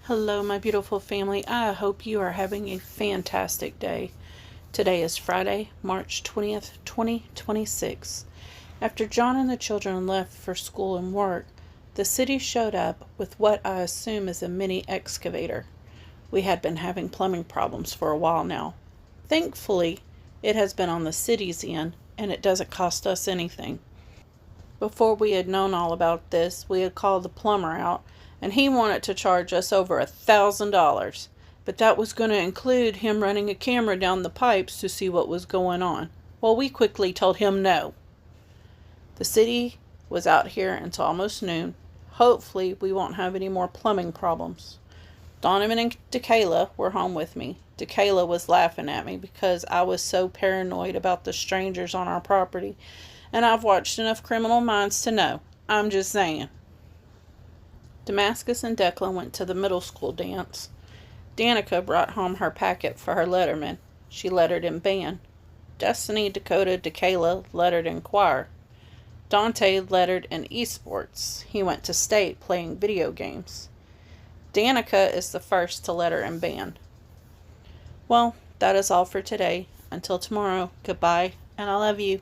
Hello, my beautiful family. I hope you are having a fantastic day. Today is Friday, March 20th, 2026. After John and the children left for school and work, the city showed up with what I assume is a mini excavator. We had been having plumbing problems for a while now. Thankfully, it has been on the city's end, and it doesn't cost us anything. Before we had known all about this, we had called the plumber out, and he wanted to charge us over $1,000. But that was going to include him running a camera down the pipes to see what was going on. Well, we quickly told him no. The city was out here until almost noon. Hopefully, we won't have any more plumbing problems. Donovan and Dakayla were home with me. Dakayla was laughing at me because I was so paranoid about the strangers on our property, and I've watched enough Criminal Minds to know. I'm just saying. Damascus and Declan went to the middle school dance. Danica brought home her packet for her letterman. She lettered in band. Destiny, Dakota, Dakayla lettered in choir. Dante lettered in esports. He went to state playing video games. Danica is the first to letter in band. Well, that is all for today. Until tomorrow, goodbye, and I love you.